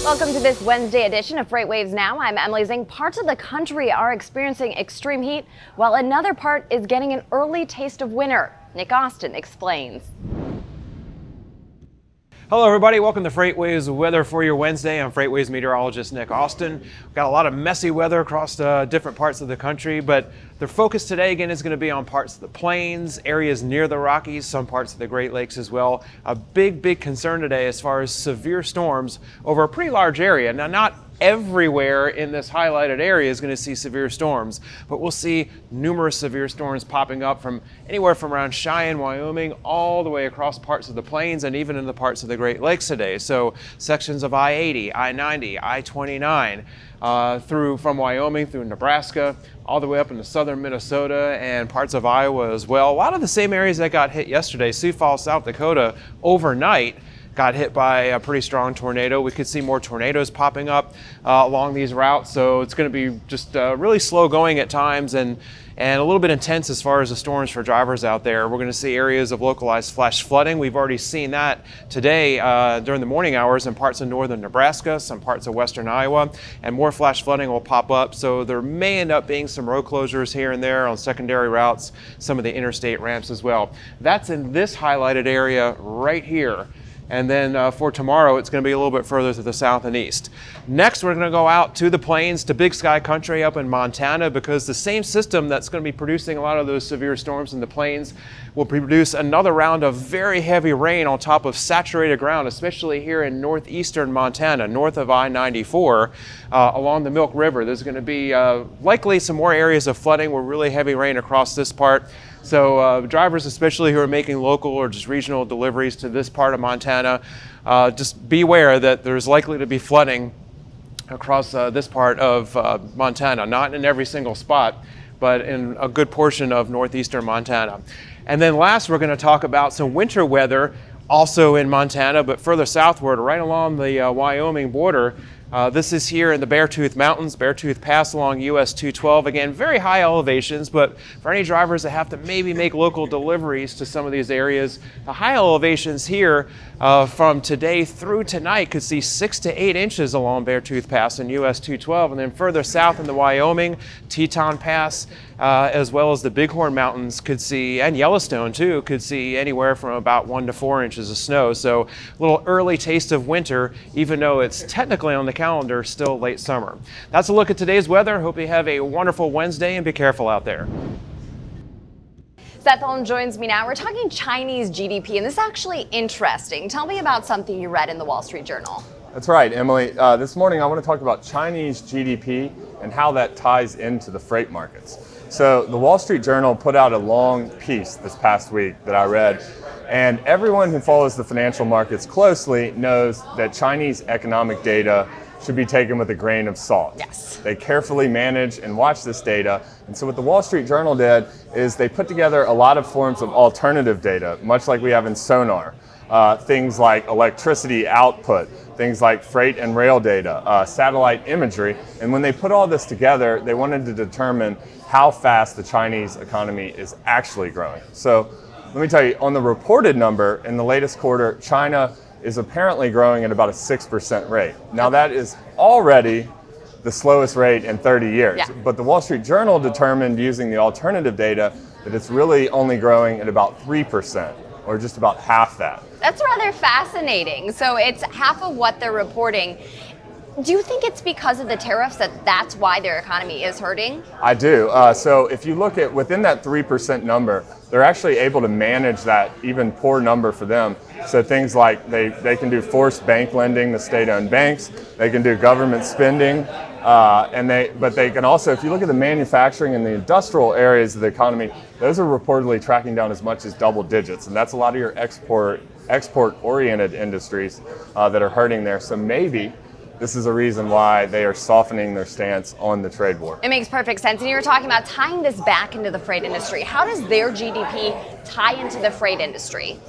Welcome to this Wednesday edition of FreightWaves Now. I'm Emily Zing. Parts of the country are experiencing extreme heat, while another part is getting an early taste of winter. Nick Austin explains. Hello everybody, welcome to FreightWaves Weather for your Wednesday. I'm FreightWaves Meteorologist Nick Austin. We've got a lot of messy weather across different parts of the country, but the focus today again is going to be on parts of the plains, areas near the Rockies, some parts of the Great Lakes as well. A big concern today as far as severe storms over a pretty large area. Now, not everywhere in this highlighted area is going to see severe storms, but we'll see numerous severe storms popping up from anywhere from around Cheyenne, Wyoming, all the way across parts of the plains and even in the parts of the Great Lakes today. So sections of I-80, I-90, I-29, through from Wyoming through Nebraska, all the way up into southern Minnesota and parts of Iowa as well. A lot of the same areas that got hit yesterday. Sioux Falls, South Dakota, overnight got hit by a pretty strong tornado. We could see more tornadoes popping up along these routes, so it's going to be just really slow going at times and a little bit intense as far as the storms for drivers out there. We're going to see areas of localized flash flooding. We've already seen that today during the morning hours in parts of northern Nebraska, some parts of western Iowa, and more flash flooding will pop up. So there may end up being some road closures here and there on secondary routes, some of the interstate ramps as well. That's in this highlighted area right here. And then for tomorrow, it's going to be a little bit further to the south and east. Next, we're going to go out to the plains, to Big Sky Country up in Montana, because the same system that's going to be producing a lot of those severe storms in the plains will produce another round of very heavy rain on top of saturated ground, especially here in northeastern Montana, north of I-94, along the Milk River. There's going to be likely some more areas of flooding with really heavy rain across this part. So drivers, especially who are making local or just regional deliveries to this part of Montana, just beware that there's likely to be flooding across this part of Montana, not in every single spot, but in a good portion of northeastern Montana. And then last, we're going to talk about some winter weather also in Montana, but further southward, right along the Wyoming border. This is here in the Beartooth Mountains, Beartooth Pass along US 212. Again, very high elevations, but for any drivers that have to maybe make local deliveries to some of these areas, the high elevations here from today through tonight could see 6 to 8 inches along Beartooth Pass in US 212. And then further south in the Wyoming, Teton Pass, as well as the Bighorn Mountains could see, and Yellowstone too, could see anywhere from about 1 to 4 inches of snow. So a little early taste of winter, even though it's technically on the calendar still late summer. That's a look at today's weather. Hope you have a wonderful Wednesday and be careful out there. Seth Holm joins me now. We're talking Chinese GDP, and this is actually interesting. Tell me about something you read in the Wall Street Journal. That's right, Emily. This morning I want to talk about Chinese GDP and how that ties into the freight markets. So the Wall Street Journal put out a long piece this past week that I read, and everyone who follows the financial markets closely knows that Chinese economic data should be taken with a grain of salt. Yes. They carefully manage and watch this data. And so what the Wall Street Journal did is they put together a lot of forms of alternative data, much like we have in sonar. Things like electricity output, things like freight and rail data, satellite imagery. And when they put all this together, they wanted to determine how fast the Chinese economy is actually growing. So let me tell you, on the reported number in the latest quarter, China is apparently growing at about a 6% rate. Now that is already the slowest rate in 30 years. Yeah. But the Wall Street Journal determined using the alternative data that it's really only growing at about 3%, or just about half that. That's rather fascinating. So it's half of what they're reporting. Do you think it's because of the tariffs that's why their economy is hurting? I do. So if you look at within that 3% number, they're actually able to manage that even poor number for them. So things like they can do forced bank lending to state-owned banks, they can do government spending, but they can also, if you look at the manufacturing and the industrial areas of the economy, those are reportedly tracking down as much as double digits, and that's a lot of your export-oriented industries that are hurting there. So maybe this is a reason why they are softening their stance on the trade war. It makes perfect sense. And you were talking about tying this back into the freight industry. How does their GDP tie into the freight industry?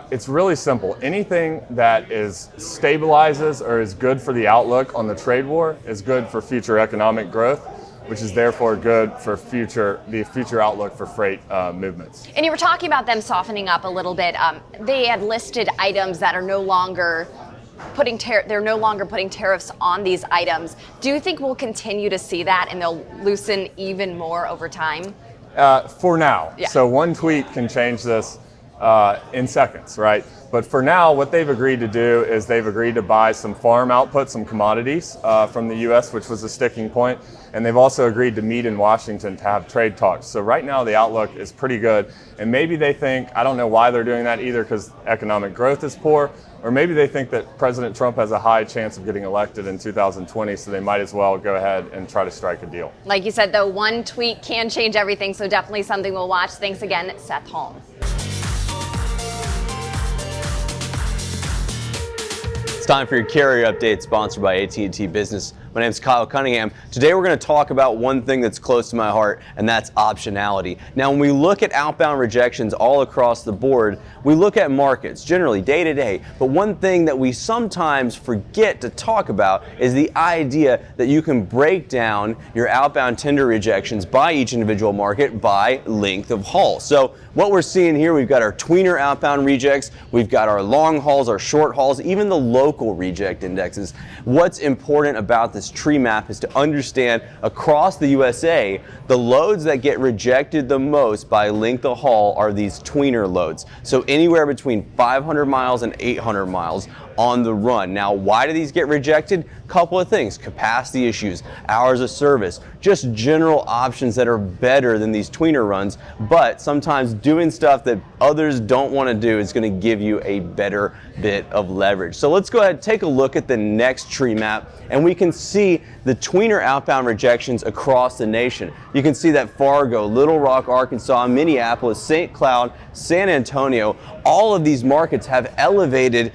It's really simple. Anything that stabilizes or is good for the outlook on the trade war is good for future economic growth, which is therefore good for the future outlook for freight movements. And you were talking about them softening up a little bit. They had listed items that are no longer they're no longer putting tariffs on these items. Do you think we'll continue to see that and they'll loosen even more over time? For now. Yeah. So one tweet can change this in seconds, right? But for now, what they've agreed to do is they've agreed to buy some farm output, some commodities from the U.S., which was a sticking point. And they've also agreed to meet in Washington to have trade talks. So right now, the outlook is pretty good. And maybe they think, I don't know why they're doing that either, because economic growth is poor, or maybe they think that President Trump has a high chance of getting elected in 2020, so they might as well go ahead and try to strike a deal. Like you said, though, one tweet can change everything, so definitely something we'll watch. Thanks again, Seth Holm. It's time for your Carrie update, sponsored by AT&T Business. My name is Kyle Cunningham. Today we're going to talk about one thing that's close to my heart, and that's optionality. Now, when we look at outbound rejections all across the board, we look at markets, generally day to day, but one thing that we sometimes forget to talk about is the idea that you can break down your outbound tender rejections by each individual market by length of haul. So what we're seeing here, we've got our tweener outbound rejects, we've got our long hauls, our short hauls, even the local reject indexes. What's important about this tree map is to understand across the USA, the loads that get rejected the most by length of haul are these tweener loads. So anywhere between 500 miles and 800 miles on the run. Now, why do these get rejected? Couple of things: capacity issues, hours of service, just general options that are better than these tweener runs, but sometimes doing stuff that others don't want to do is going to give you a better bit of leverage. So let's go ahead and take a look at the next tree map, and we can see the tweener outbound rejections across the nation. You can see that Fargo, Little Rock, Arkansas, Minneapolis, St. Cloud, San Antonio, all of these markets have elevated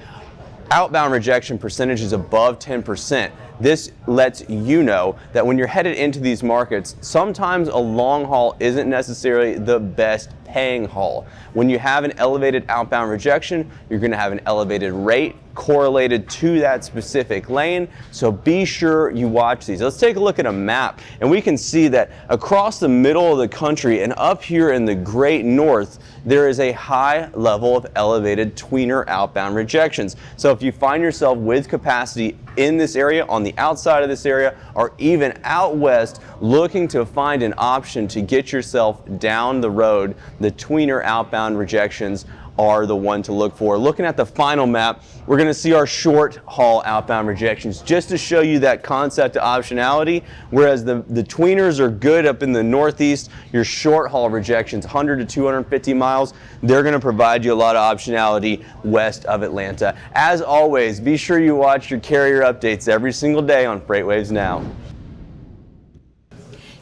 outbound rejection percentages above 10%. This lets you know that when you're headed into these markets, sometimes a long haul isn't necessarily the best paying haul. When you have an elevated outbound rejection, you're going to have an elevated rate correlated to that specific lane, so be sure you watch these. Let's take a look at a map, and we can see that across the middle of the country and up here in the great north, there is a high level of elevated tweener outbound rejections. So if you find yourself with capacity in this area, on the outside of this area, or even out west, looking to find an option to get yourself down the road, the tweener outbound rejections are the one to look for. Looking at the final map, we're going to see our short haul outbound rejections, just to show you that concept of optionality. Whereas the tweeners are good up in the northeast, your short haul rejections, 100 to 250 miles, they're going to provide you a lot of optionality west of Atlanta. As always, be sure you watch your carrier updates every single day on FreightWaves Now.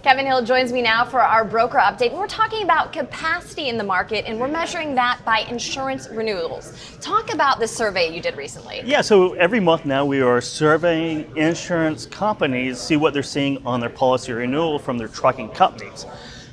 Kevin Hill joins me now for our broker update. We're talking about capacity in the market, and we're measuring that by insurance renewals. Talk about this survey you did recently. Yeah, so every month now we are surveying insurance companies, see what they're seeing on their policy renewal from their trucking companies.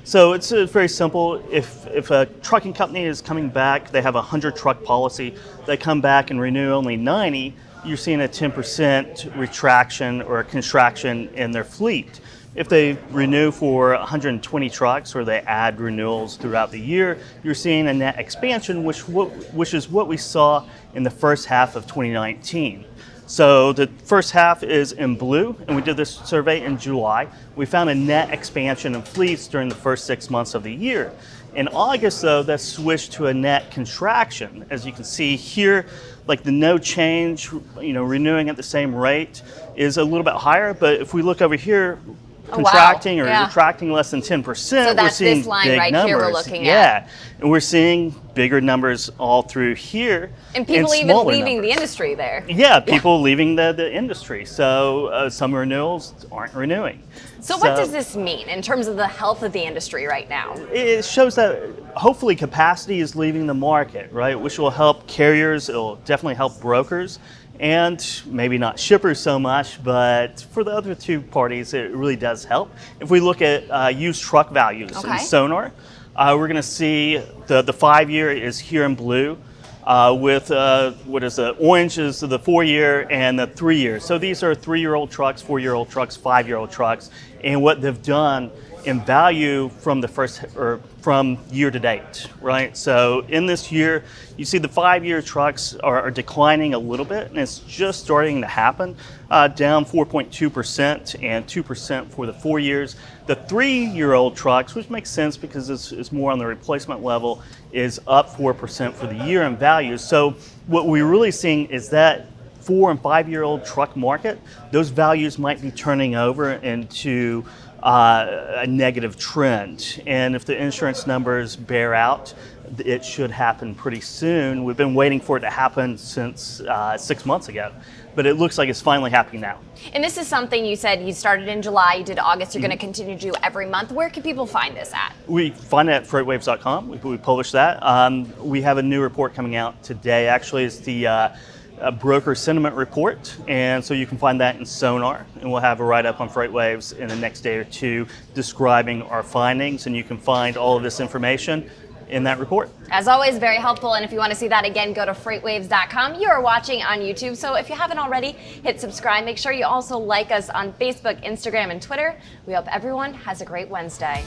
So it's very simple. If a trucking company is coming back, they have a 100 truck policy, they come back and renew only 90, you're seeing a 10% retraction or a contraction in their fleet. If they renew for 120 trucks or they add renewals throughout the year, you're seeing a net expansion, which is what we saw in the first half of 2019. So the first half is in blue, and we did this survey in July. We found a net expansion in fleets during the first 6 months of the year. In August, though, that switched to a net contraction. As you can see here, like the no change, renewing at the same rate is a little bit higher. But if we look over here, contracting or retracting less than 10%, so that's we're seeing this line big right numbers. Here we're looking at. And we're seeing bigger numbers all through here. And people even leaving numbers. The industry there. Yeah, people leaving the industry. So some renewals aren't renewing. So what does this mean in terms of the health of the industry right now? It shows that hopefully capacity is leaving the market, right? Which will help carriers, it'll definitely help brokers, and maybe not shippers so much, but for the other two parties, it really does help. If we look at used truck values in Sonar, we're going to see the 5-year is here in blue, with what is the orange is the 4-year and the 3-year. So these are 3-year-old trucks, 4-year-old trucks, 5-year-old trucks, and what they've done in value from from year to date, right? So in this year, you see the 5-year trucks are declining a little bit, and it's just starting to happen, down 4.2% and 2% for the 4 years. The 3-year-old trucks, which makes sense because it's more on the replacement level, is up 4% for the year in value. So what we're really seeing is that 4 and 5-year-old truck market, those values might be turning over into a negative trend. And if the insurance numbers bear out, it should happen pretty soon. We've been waiting for it to happen since 6 months ago, but it looks like it's finally happening now. And this is something you said you started in July, you did August, you're going to continue to do every month. Where can people find this at? We find it at FreightWaves.com. We publish that. We have a new report coming out today. Actually, it's the broker sentiment report, and so you can find that in Sonar, and we'll have a write-up on FreightWaves in the next day or two describing our findings, and you can find all of this information in that report. As always, very helpful, and if you want to see that again, go to FreightWaves.com. You are watching on YouTube, so if you haven't already, hit subscribe. Make sure you also like us on Facebook, Instagram, and Twitter. We hope everyone has a great Wednesday.